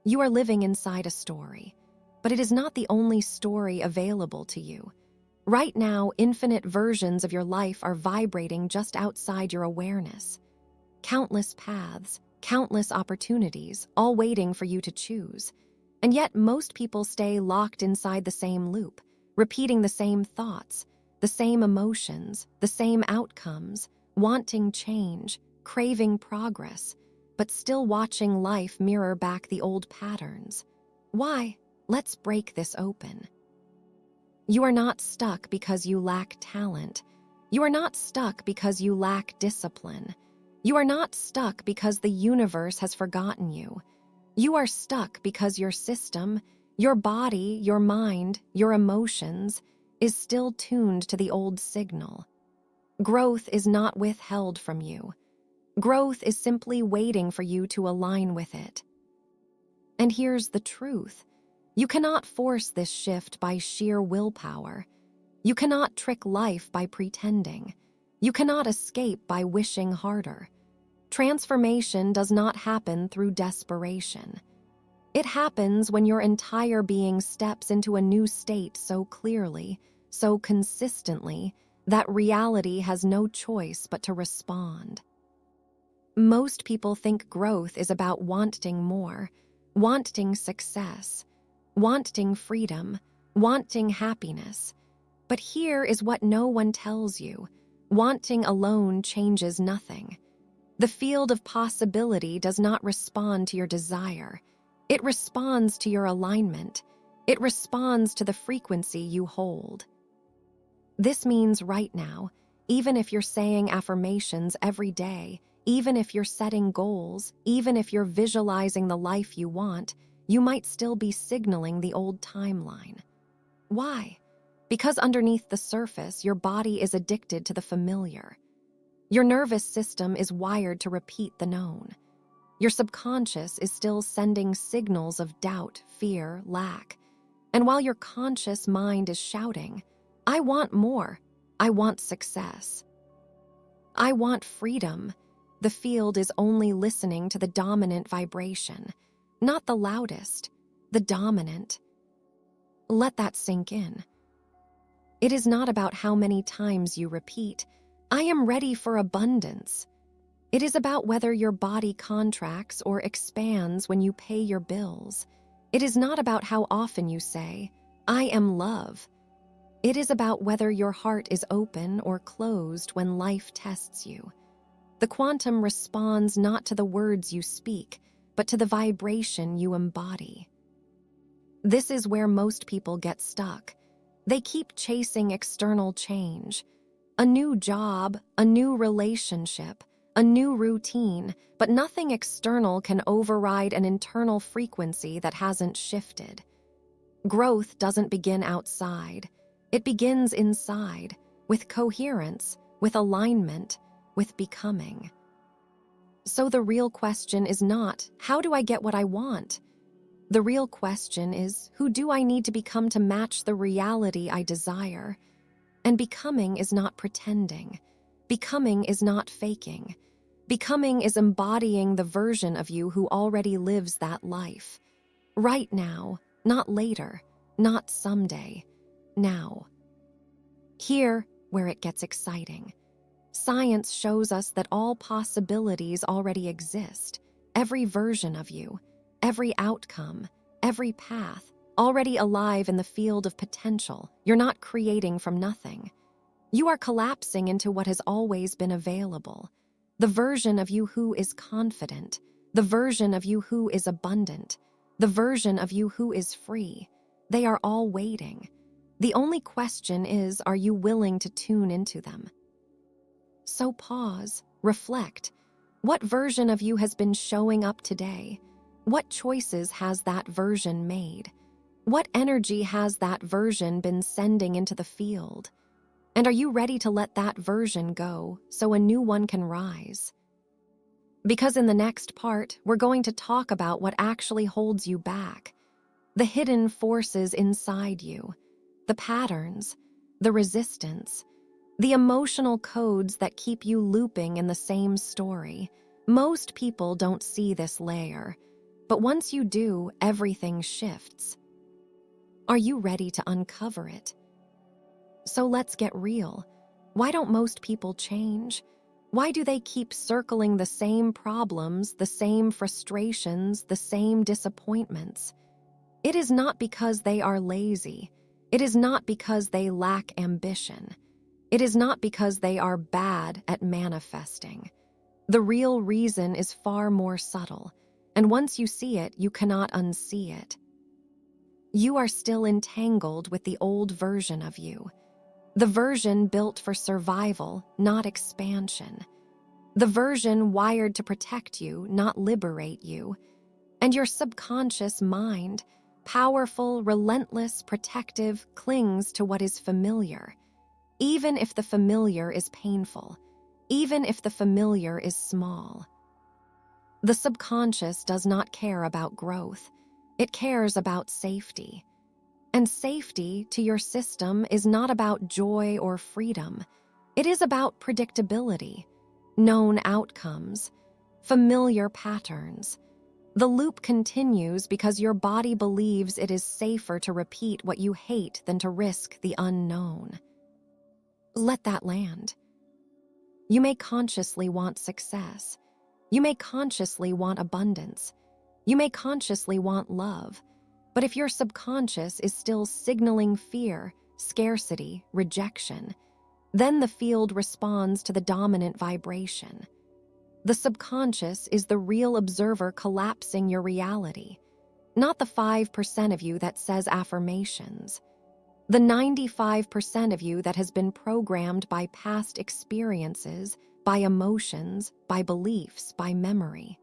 You are living inside a story, but it is not the only story available to you. Right now, infinite versions of your life are vibrating just outside your awareness. Countless paths, countless opportunities, all waiting for you to choose. And yet, most people stay locked inside the same loop, repeating the same thoughts, the same emotions, the same outcomes, wanting change, craving progress, but still watching life mirror back the old patterns. Why? Let's break this open. You are not stuck because you lack talent. You are not stuck because you lack discipline. You are not stuck because the universe has forgotten you. You are stuck because your system, your body, your mind, your emotions is still tuned to the old signal. Growth is not withheld from you. Growth is simply waiting for you to align with it. And here's the truth. You cannot force this shift by sheer willpower. You cannot trick life by pretending. You cannot escape by wishing harder. Transformation does not happen through desperation. It happens when your entire being steps into a new state so clearly, so consistently, that reality has no choice but to respond. Most people think growth is about wanting more, wanting success, wanting freedom, wanting happiness. But here is what no one tells you. Wanting alone changes nothing. The field of possibility does not respond to your desire. It responds to your alignment. It responds to the frequency you hold. This means right now, even if you're saying affirmations every day, even if you're setting goals, even if you're visualizing the life you want, you might still be signaling the old timeline. Why? Because underneath the surface, your body is addicted to the familiar. Your nervous system is wired to repeat the known. Your subconscious is still sending signals of doubt, fear, lack. And while your conscious mind is shouting, I want more, I want success, I want freedom, the field is only listening to the dominant vibration, not the loudest, the dominant. Let that sink in. It is not about how many times you repeat, I am ready for abundance. It is about whether your body contracts or expands when you pay your bills. It is not about how often you say, I am love. It is about whether your heart is open or closed when life tests you. The quantum responds not to the words you speak, but to the vibration you embody. This is where most people get stuck. They keep chasing external change. A new job, a new relationship, a new routine, but nothing external can override an internal frequency that hasn't shifted. Growth doesn't begin outside. It begins inside, with coherence, with alignment, with becoming. So the real question is not, how do I get what I want? The real question is, who do I need to become to match the reality I desire? And becoming is not pretending. Becoming is not faking. Becoming is embodying the version of you who already lives that life. Right now, not later, not someday, now. Here, where it gets exciting. Science shows us that all possibilities already exist. Every version of you, every outcome, every path, already alive in the field of potential. You're not creating from nothing. You are collapsing into what has always been available. The version of you who is confident, the version of you who is abundant, the version of you who is free. They are all waiting. The only question is, are you willing to tune into them? So pause, reflect. What version of you has been showing up today? What choices has that version made? What energy has that version been sending into the field? And are you ready to let that version go so a new one can rise? Because in the next part, we're going to talk about what actually holds you back. The hidden forces inside you, the patterns, the resistance, the emotional codes that keep you looping in the same story. Most people don't see this layer. But once you do, everything shifts. Are you ready to uncover it? So let's get real. Why don't most people change? Why do they keep circling the same problems, the same frustrations, the same disappointments? It is not because they are lazy. It is not because they lack ambition. It is not because they are bad at manifesting. The real reason is far more subtle, and once you see it, you cannot unsee it. You are still entangled with the old version of you. The version built for survival, not expansion. The version wired to protect you, not liberate you. And your subconscious mind, powerful, relentless, protective, clings to what is familiar. Even if the familiar is painful, even if the familiar is small. The subconscious does not care about growth. It cares about safety. And safety to your system is not about joy or freedom. It is about predictability, known outcomes, familiar patterns. The loop continues because your body believes it is safer to repeat what you hate than to risk the unknown. Let that land. You may consciously want success. You may consciously want abundance. You may consciously want love. But if your subconscious is still signaling fear, scarcity, rejection, then the field responds to the dominant vibration. The subconscious is the real observer collapsing your reality, not the 5% of you that says affirmations. The 95% of you that has been programmed by past experiences, by emotions, by beliefs, by memory.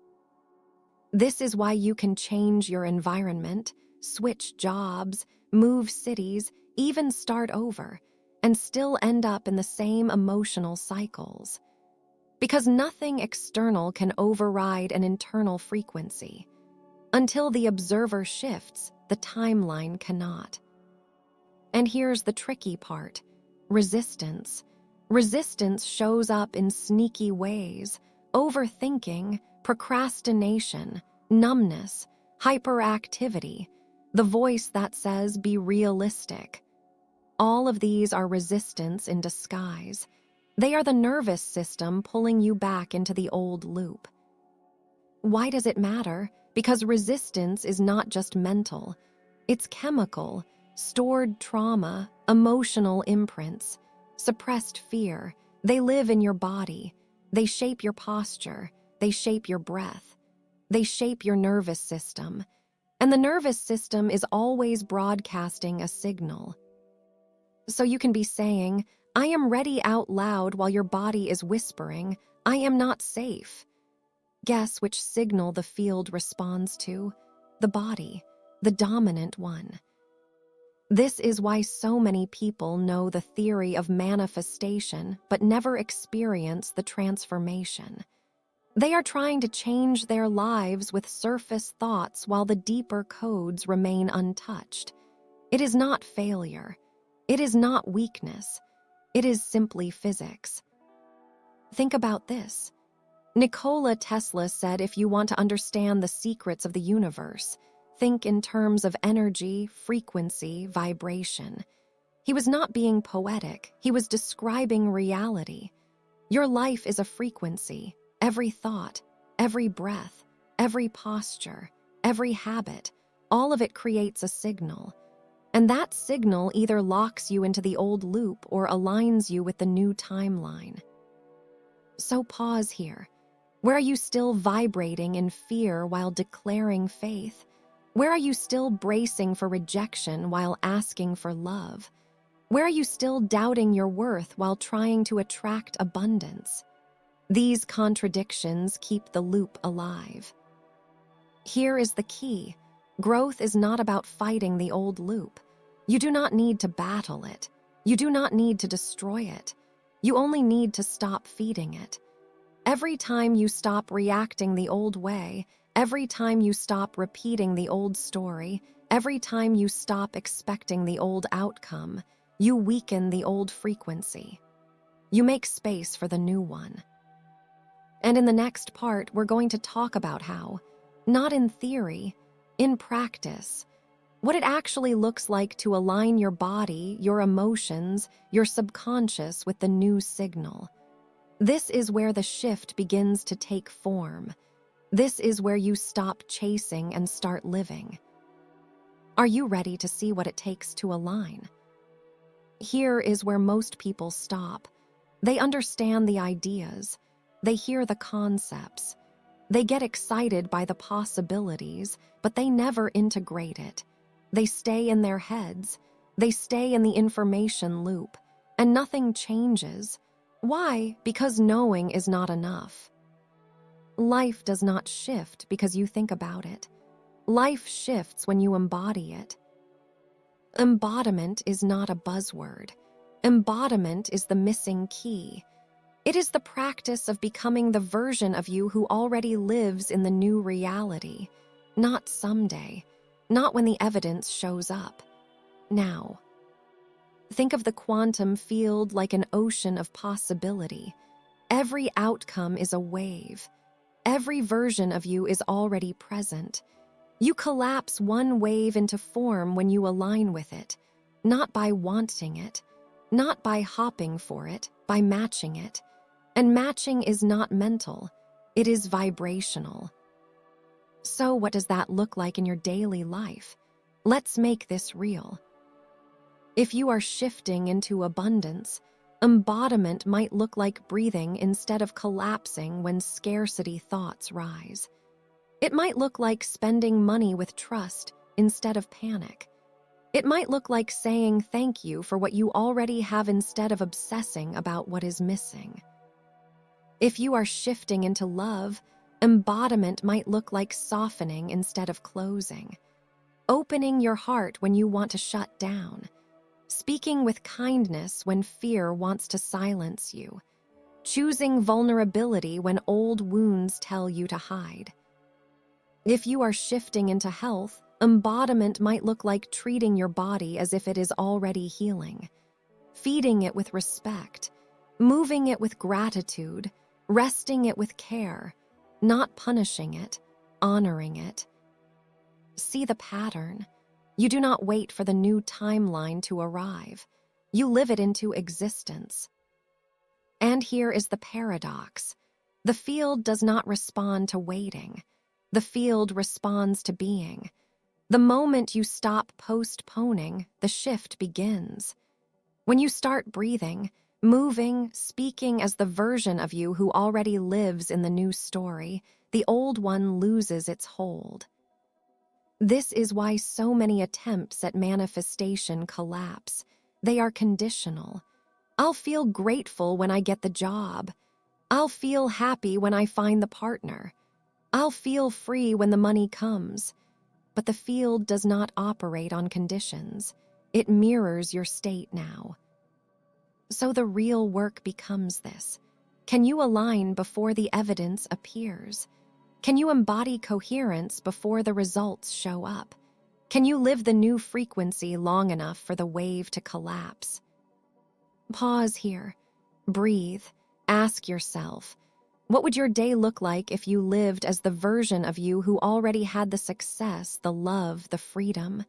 This is why you can change your environment, switch jobs, move cities, even start over, and still end up in the same emotional cycles. Because nothing external can override an internal frequency. Until the observer shifts, the timeline cannot. And here's the tricky part: resistance. Resistance shows up in sneaky ways: overthinking, procrastination, numbness, hyperactivity, the voice that says, be realistic. All of these are resistance in disguise. They are the nervous system pulling you back into the old loop. Why does it matter? Because resistance is not just mental. It's chemical, stored trauma, emotional imprints, suppressed fear. They live in your body. They shape your posture. They shape your breath. They shape your nervous system. And the nervous system is always broadcasting a signal. So you can be saying, I am ready out loud, while your body is whispering, I am not safe. Guess which signal the field responds to? The body, the dominant one. This is why so many people know the theory of manifestation but never experience the transformation. They are trying to change their lives with surface thoughts while the deeper codes remain untouched. It is not failure. It is not weakness. It is simply physics. Think about this. Nikola Tesla said, if you want to understand the secrets of the universe, think in terms of energy, frequency, vibration. He was not being poetic. He was describing reality. Your life is a frequency. Every thought, every breath, every posture, every habit, all of it creates a signal. And that signal either locks you into the old loop or aligns you with the new timeline. So pause here. Where are you still vibrating in fear while declaring faith? Where are you still bracing for rejection while asking for love? Where are you still doubting your worth while trying to attract abundance? These contradictions keep the loop alive. Here is the key. Growth is not about fighting the old loop. You do not need to battle it. You do not need to destroy it. You only need to stop feeding it. Every time you stop reacting the old way, every time you stop repeating the old story, every time you stop expecting the old outcome, you weaken the old frequency. You make space for the new one. And in the next part, we're going to talk about how Not in theory, in practice. What it actually looks like to align your body, your emotions, your subconscious with the new signal. This is where the shift begins to take form. This is where you stop chasing and start living. Are you ready to see what it takes to align? Here is where most people stop. They understand the ideas. They hear the concepts. They get excited by the possibilities, but they never integrate it. They stay in their heads. They stay in the information loop, and nothing changes. Why? Because knowing is not enough. Life does not shift because you think about it. Life shifts when you embody it. Embodiment is not a buzzword. Embodiment is the missing key. It is the practice of becoming the version of you who already lives in the new reality. Not someday. Not when the evidence shows up. Now. Think of the quantum field like an ocean of possibility. Every outcome is a wave. Every version of you is already present. You collapse one wave into form when you align with it, not by wanting it, not by hopping for it, by matching it. And matching is not mental, it is vibrational. So what does that look like in your daily life? Let's make this real. If you are shifting into abundance, embodiment might look like breathing instead of collapsing when scarcity thoughts rise. It might look like spending money with trust instead of panic. It might look like saying thank you for what you already have instead of obsessing about what is missing. If you are shifting into love, embodiment might look like softening instead of closing. Opening your heart when you want to shut down. Speaking with kindness when fear wants to silence you. Choosing vulnerability when old wounds tell you to hide. If you are shifting into health, embodiment might look like treating your body as if it is already healing. Feeding it with respect. Moving it with gratitude. Resting it with care. Not punishing it, honoring it. See the pattern. You do not wait for the new timeline to arrive. You live it into existence. And here is the paradox. The field does not respond to waiting. The field responds to being. The moment you stop postponing, the shift begins. When you start breathing, moving, speaking as the version of you who already lives in the new story, the old one loses its hold. This is why so many attempts at manifestation collapse. They are conditional. I'll feel grateful when I get the job. I'll feel happy when I find the partner. I'll feel free when the money comes. But the field does not operate on conditions. It mirrors your state now. So the real work becomes this. Can you align before the evidence appears? Can you embody coherence before the results show up? Can you live the new frequency long enough for the wave to collapse? Pause here. Breathe. Ask yourself, what would your day look like if you lived as the version of you who already had the success, the love, the freedom?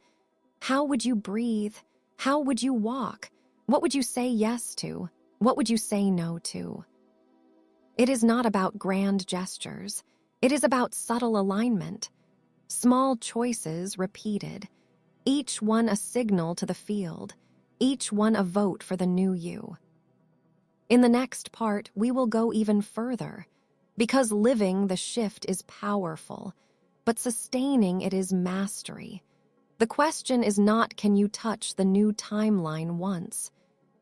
How would you breathe? How would you walk? What would you say yes to? What would you say no to? It is not about grand gestures. It is about subtle alignment. Small choices repeated. Each one a signal to the field. Each one a vote for the new you. In the next part, we will go even further. Because living the shift is powerful, but sustaining it is mastery. The question is not, can you touch the new timeline once?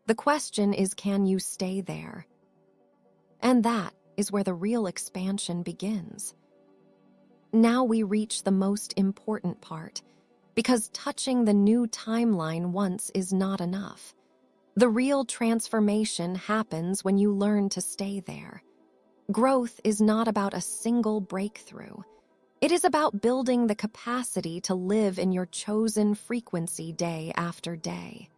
The question is, can you stay there? And that is where the real expansion begins. Now we reach the most important part, because touching the new timeline once is not enough. The real transformation happens when you learn to stay there. Growth is not about a single breakthrough. It is about building the capacity to live in your chosen frequency day after day.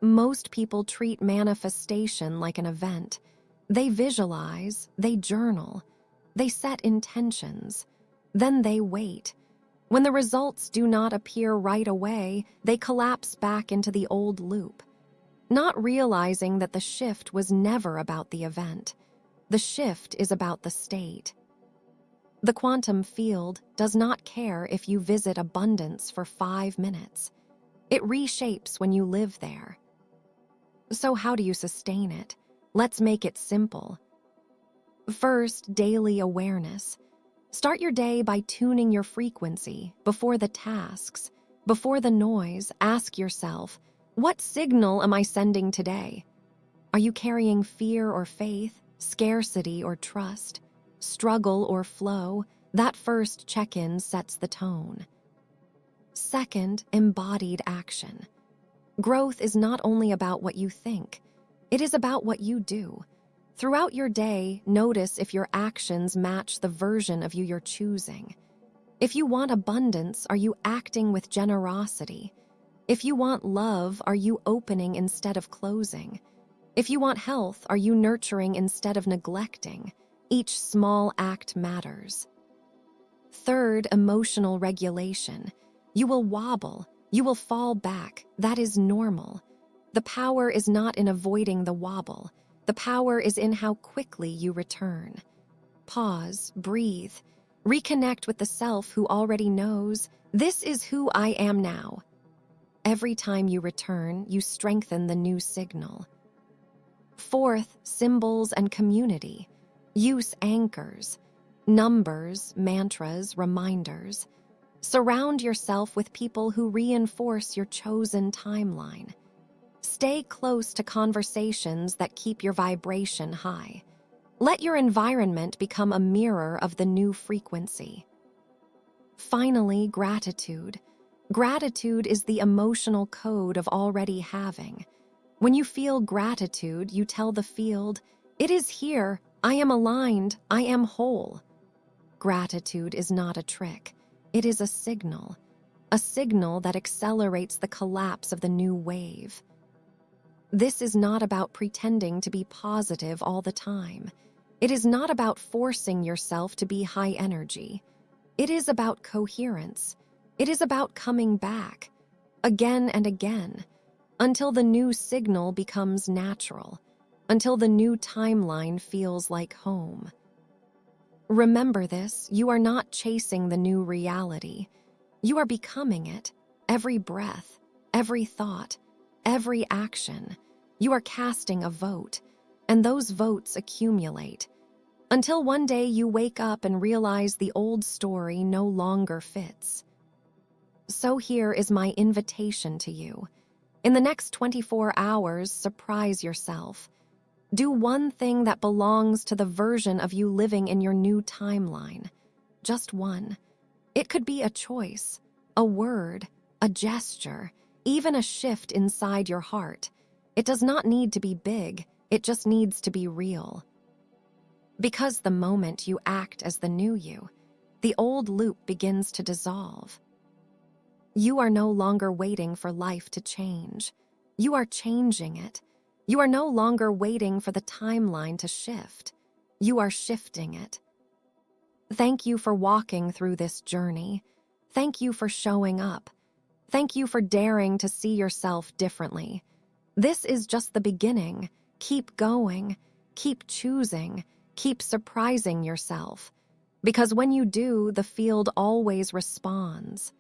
Most people treat manifestation like an event. They visualize, they journal, they set intentions. Then they wait. When the results do not appear right away, they collapse back into the old loop, not realizing that the shift was never about the event. The shift is about the state. The quantum field does not care if you visit abundance for 5 minutes. It reshapes when you live there. So how do you sustain it? Let's make it simple. First, daily awareness. Start your day by tuning your frequency. Before the tasks, before the noise, ask yourself, what signal am I sending today? Are you carrying fear or faith, scarcity or trust, struggle or flow? That first check-in sets the tone. Second, embodied action. Growth is not only about what you think, it is about what you do. Throughout your day, notice if your actions match the version of you you're choosing. If you want abundance, are you acting with generosity? If you want love, are you opening instead of closing? If you want health, are you nurturing instead of neglecting? Each small act matters. Third, emotional regulation. You will wobble. You will fall back. That is normal. The power is not in avoiding the wobble. The power is in how quickly you return. Pause, breathe, reconnect with the self who already knows, this is who I am now. Every time you return, you strengthen the new signal. Fourth, symbols and community. Use anchors, numbers, mantras, reminders. Surround yourself with people who reinforce your chosen timeline. Stay close to conversations that keep your vibration high. Let your environment become a mirror of the new frequency. Finally, gratitude. Gratitude is the emotional code of already having. When you feel gratitude, you tell the field, it is here, I am aligned, I am whole. Gratitude is not a trick. It is a signal that accelerates the collapse of the new wave. This is not about pretending to be positive all the time. It is not about forcing yourself to be high energy. It is about coherence. It is about coming back, again and again, until the new signal becomes natural, until the new timeline feels like home. Remember this, you are not chasing the new reality. You are becoming it, every breath, every thought, every action. You are casting a vote, and those votes accumulate, until one day you wake up and realize the old story no longer fits. So here is my invitation to you. In the next 24 hours, surprise yourself. Do one thing that belongs to the version of you living in your new timeline. Just one. It could be a choice, a word, a gesture, even a shift inside your heart. It does not need to be big, it just needs to be real. Because the moment you act as the new you, the old loop begins to dissolve. You are no longer waiting for life to change. You are changing it. You are no longer waiting for the timeline to shift. You are shifting it. Thank you for walking through this journey. Thank you for showing up. Thank you for daring to see yourself differently. This is just the beginning. Keep going. Keep choosing. Keep surprising yourself. Because when you do, the field always responds.